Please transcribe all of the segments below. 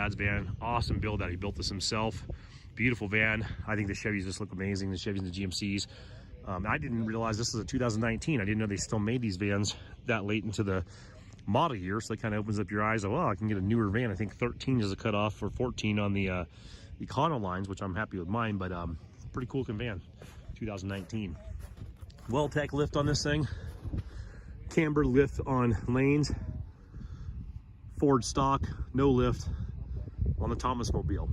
Brad's van. Awesome build out. He built this himself. Beautiful van. I think the Chevys just look amazing. The Chevys and the GMCs. I didn't realize this was a 2019. I didn't know they still made these vans that late into the model year. So it kind of opens up your eyes. Oh, well, I can get a newer van. I think 13 is a cutoff for 14 on the Econolines, which I'm happy with mine. But pretty cool looking van. 2019. Well-tech lift on this thing. Camber lift on lanes. Ford stock, no lift on the Thomas Mobile.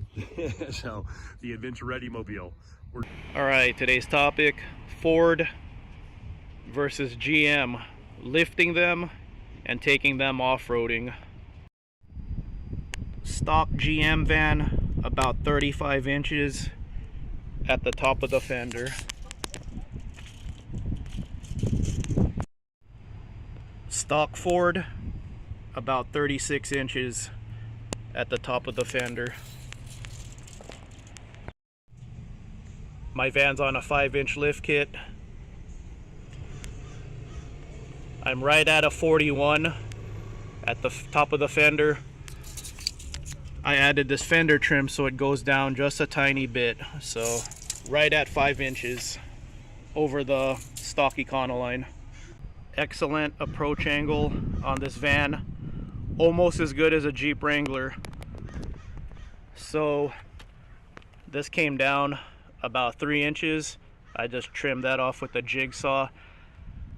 So the Adventure Ready Mobile. All right, today's topic, Ford versus GM, lifting them and taking them off-roading. Stock GM van, about 35 inches at the top of the fender. Stock Ford, about 36 inches at the top of the fender. My van's on a 5-inch lift kit. I'm right at a 41 at the top of the fender. I added this fender trim so it goes down just a tiny bit. So right at 5 inches over the stock Econoline. Excellent approach angle on this van. Almost as good as a Jeep Wrangler. So this came down about 3 inches. I just trimmed that off with a jigsaw.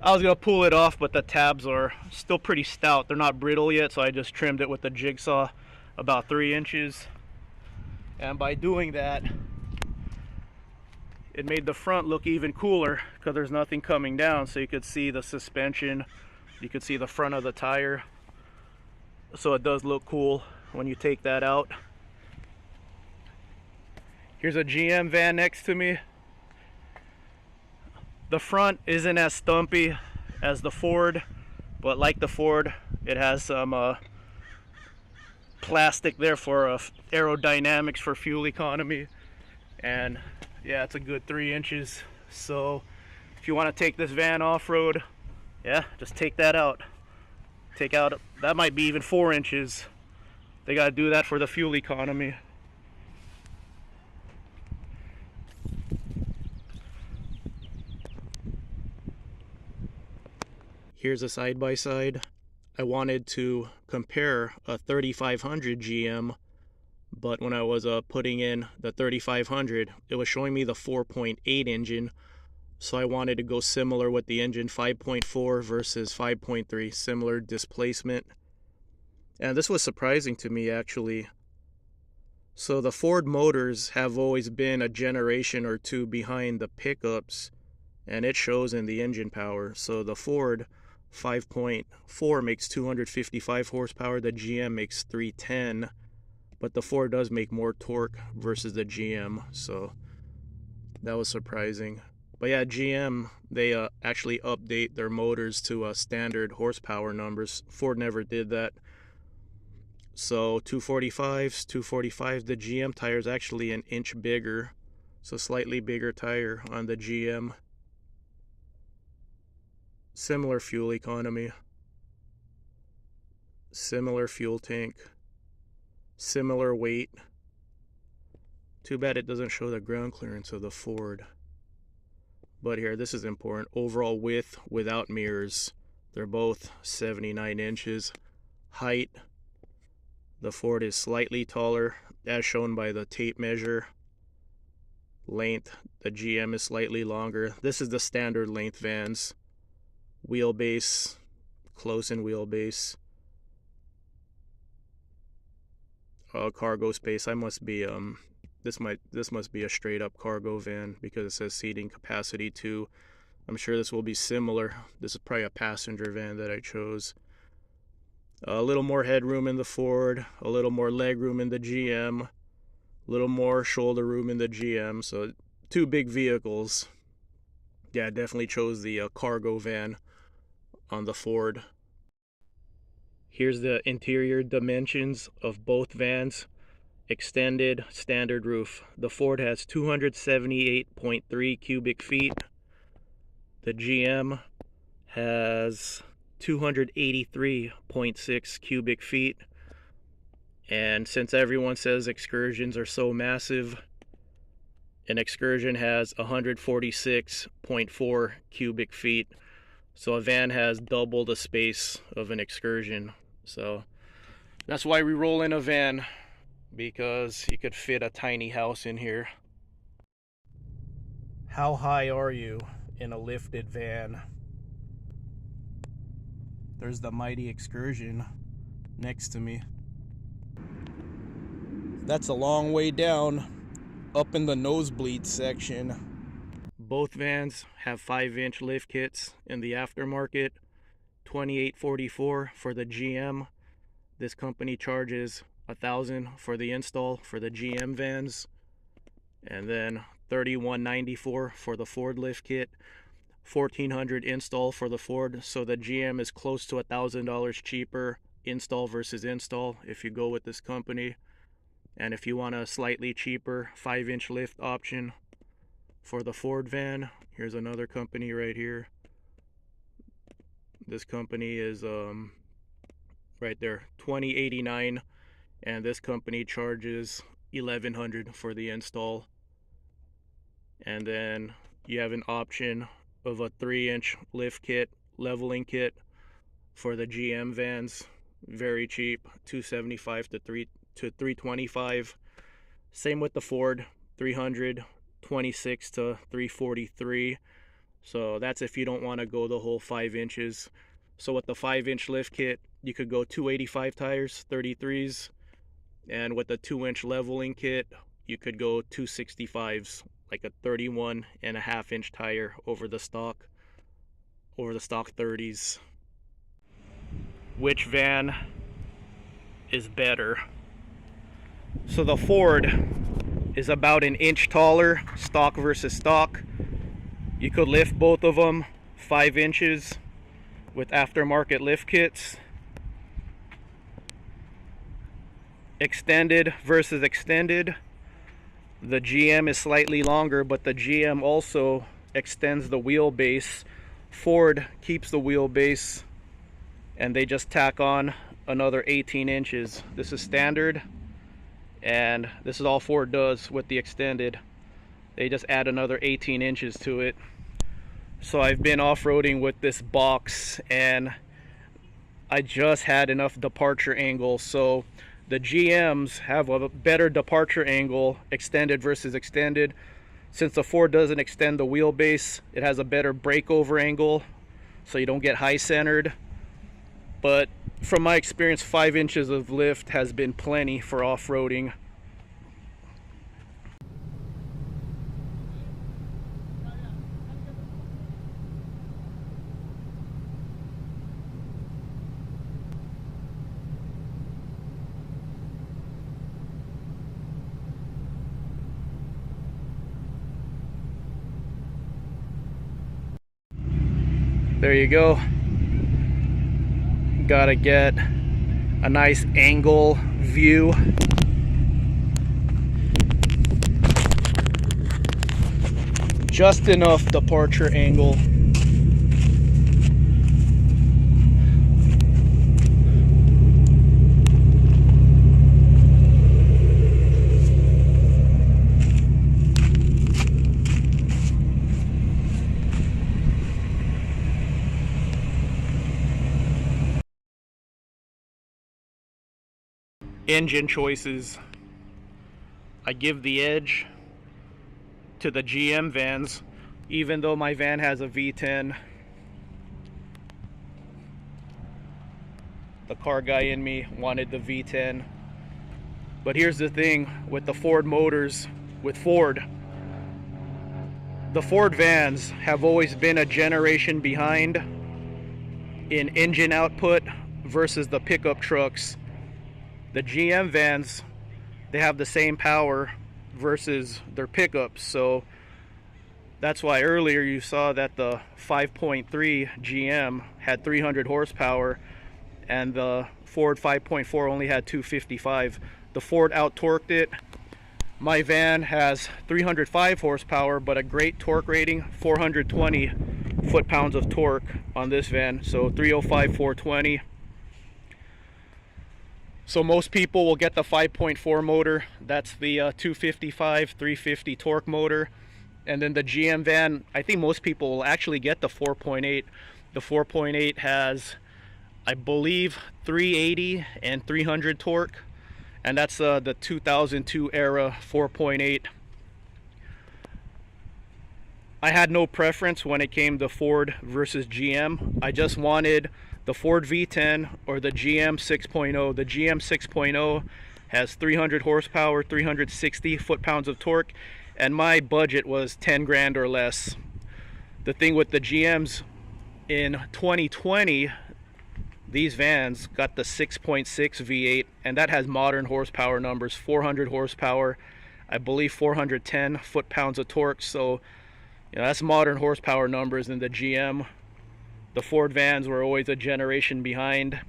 I was gonna pull it off, but the tabs are still pretty stout. They're not brittle yet, so I just trimmed it with a jigsaw about 3 inches. And by doing that, it made the front look even cooler because there's nothing coming down, so you could see the suspension, you could see the front of the tire. So it does look cool when you take that out. Here's a GM van next to me. The front isn't as stumpy as the Ford, but like the Ford, it has some plastic there for aerodynamics for fuel economy. And yeah, it's a good 3 inches. So if you want to take this van off-road, yeah, just take that out. Take out, that might be even 4 inches. They got to do that for the fuel economy. Here's a side-by-side. I wanted to compare a 3500 GM, but when I was putting in the 3500, it was showing me the 4.8 engine. So I wanted to go similar with the engine, 5.4 versus 5.3, similar displacement. And this was surprising to me, actually. So the Ford motors have always been a generation or two behind the pickups, and it shows in the engine power. So the Ford 5.4 makes 255 horsepower, the GM makes 310, but the Ford does make more torque versus the GM, so that was surprising. But yeah, GM, they actually update their motors to standard horsepower numbers. Ford never did that. So 245s, the GM tire is actually an inch bigger. So slightly bigger tire on the GM. Similar fuel economy. Similar fuel tank. Similar weight. Too bad it doesn't show the ground clearance of the Ford. But here, this is important. Overall width without mirrors. They're both 79 inches. Height. The Ford is slightly taller, as shown by the tape measure. Length. The GM is slightly longer. This is the standard length vans. Wheelbase. Close in wheelbase. Cargo space. I must be this must be a straight up cargo van because it says seating capacity 2. I'm sure this will be similar. This is probably a passenger van that I chose. A little more headroom in the Ford, a little more leg room in the GM, a little more shoulder room in the GM. So 2 big vehicles. Yeah, I definitely chose the cargo van on the Ford. Here's the interior dimensions of both vans. Extended standard roof. The Ford has 278.3 cubic feet. The GM has 283.6 cubic feet. And since everyone says excursions are so massive, an excursion has 146.4 cubic feet. So a van has double the space of an excursion. So that's why we roll in a van, because you could fit a tiny house in here. How high are you in a lifted van? There's the mighty Excursion next to me. That's a long way down, up in the nosebleed section. Both vans have 5-inch lift kits in the aftermarket. $28.44 for the GM. This company charges $1,000 for the install for the GM vans, and then $31.94 for the Ford lift kit. $1,400 install for the Ford. So the GM is close to $1,000 cheaper install versus install if you go with this company. And if you want a slightly cheaper 5-inch lift option for the Ford van, here's another company right here. This company is right there, $20.89, and this company charges $1,100 for the install. And then you have an option of a 3-inch lift kit, leveling kit for the GM vans. Very cheap, $275 to $325. Same with the Ford, $326 to $343. So that's if you don't want to go the whole 5 inches. So with the 5-inch lift kit, you could go 285 tires, 33s, and with the 2-inch leveling kit, you could go 265s, like a 31.5-inch tire over the stock 30s. Which van is better? So the Ford is about an inch taller, stock versus stock. You could lift both of them 5 inches with aftermarket lift kits. Extended versus extended. The GM is slightly longer, but the GM also extends the wheelbase. Ford keeps the wheelbase, and they just tack on another 18 inches. This is standard, and this is all Ford does with the extended. They just add another 18 inches to it. So I've been off-roading with this box, and I just had enough departure angle. So the GMs have a better departure angle, extended versus extended. Since the Ford doesn't extend the wheelbase, it has a better breakover angle, so you don't get high centered. But from my experience, 5 inches of lift has been plenty for off-roading. There you go. Gotta get a nice angle view. Just enough departure angle. Engine choices. I give the edge to the GM vans, even though my van has a V10. The car guy in me wanted the V10. But here's the thing with the Ford motors, with Ford, the Ford vans have always been a generation behind in engine output versus the pickup trucks. The GM vans, they have the same power versus their pickups. So that's why earlier you saw that the 5.3 GM had 300 horsepower and the Ford 5.4 only had 255. The Ford out-torqued it. My van has 305 horsepower, but a great torque rating, 420 foot-pounds of torque on this van. So 305, 420. So most people will get the 5.4 motor. That's the 255, 350 torque motor. And then the GM van, I think most people will actually get the 4.8. The 4.8 has, I believe, 380 and 300 torque. And that's the 2002 era 4.8. I had no preference when it came to Ford versus GM. I just wanted the Ford V10 or the GM 6.0. The GM 6.0 has 300 horsepower, 360 foot-pounds of torque, and my budget was 10 grand or less. The thing with the GMs, in 2020, these vans got the 6.6 V8, and that has modern horsepower numbers, 400 horsepower, I believe 410 foot-pounds of torque. So that's modern horsepower numbers in the GM. The Ford vans were always a generation behind,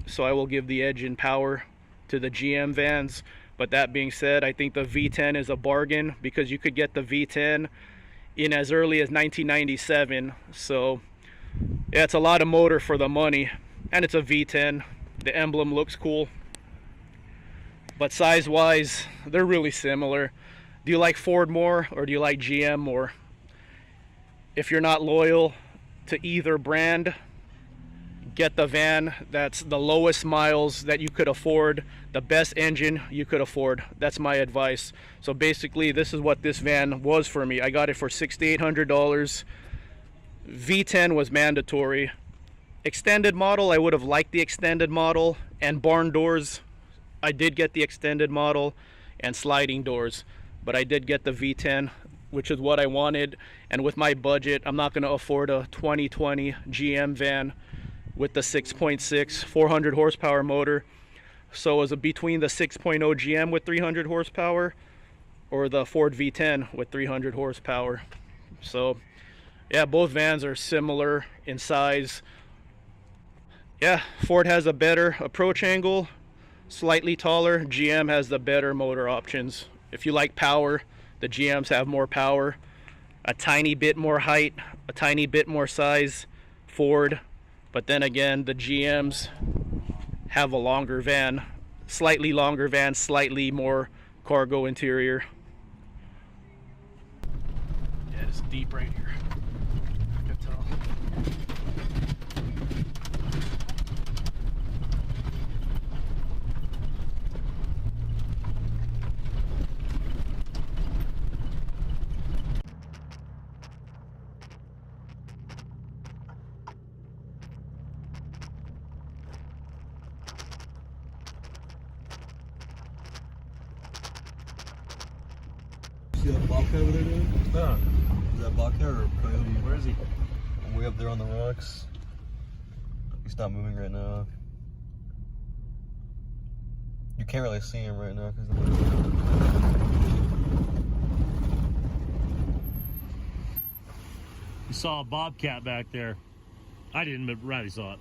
so I will give the edge in power to the GM vans. But that being said, I think the V10 is a bargain because you could get the V10 in as early as 1997. So yeah, it's a lot of motor for the money, and it's a V10. The emblem looks cool, but size wise they're really similar. Do you like Ford more or do you like GM more? If you're not loyal to either brand, get the van that's the lowest miles that you could afford, the best engine you could afford. That's my advice. So basically, this is what this van was for me. I got it for $6,800. V10 was mandatory. Extended model, I would have liked the extended model, and barn doors, I did get the extended model, and sliding doors, but I did get the V10, which is what I wanted. And with my budget, I'm not going to afford a 2020 GM van with the 6.6 400 horsepower motor. So it was between the 6.0 GM with 300 horsepower or the Ford V10 with 300 horsepower. So yeah, both vans are similar in size. Yeah, Ford has a better approach angle, slightly taller. GM has the better motor options. If you like power, the GMs have more power, a tiny bit more height, a tiny bit more size, Ford. But then again, the GMs have a longer van, slightly longer van, slightly more cargo interior. Yeah, it's deep right here. I can tell. See that bobcat over there, dude? Huh. Is that bobcat or coyote? Where is he? Way up there on the rocks. He's not moving right now. You can't really see him right now because You saw a bobcat back there. I didn't, but Riley saw it.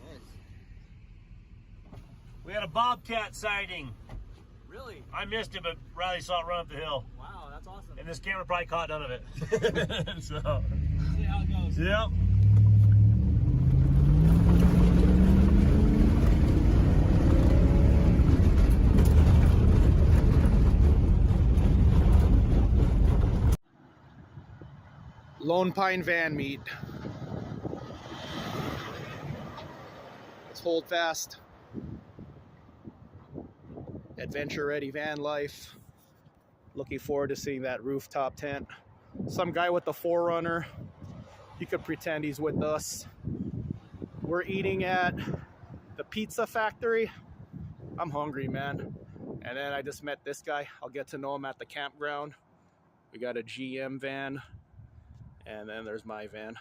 We had a bobcat sighting. Really? I missed it, but Riley saw it run up the hill. Wow, that's awesome. And this camera probably caught none of it. So, See how it goes. yep. Lone Pine Van Meet. Let's hold fast. Adventure ready van life. Looking forward to seeing that rooftop tent. Some guy with the 4Runner. He could pretend he's with us. We're eating at the pizza factory. I'm hungry, man. And then I just met this guy. I'll get to know him at the campground. We got a GM van. And then there's my van.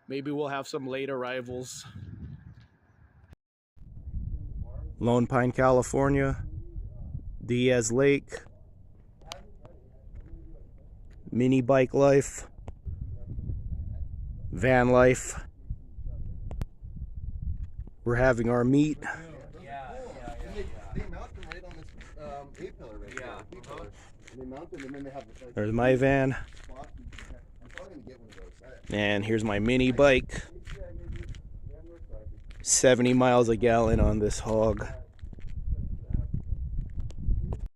Maybe we'll have some late arrivals. Lone Pine, California. Diaz Lake. Mini bike life. Van life. We're having our meet. They mount them right on this A-pillar right there. B-pillar. And they mount them and then they have like, There's my van. spot. I'm probably gonna get one of those. And here's my mini bike. 70 miles a gallon on this hog.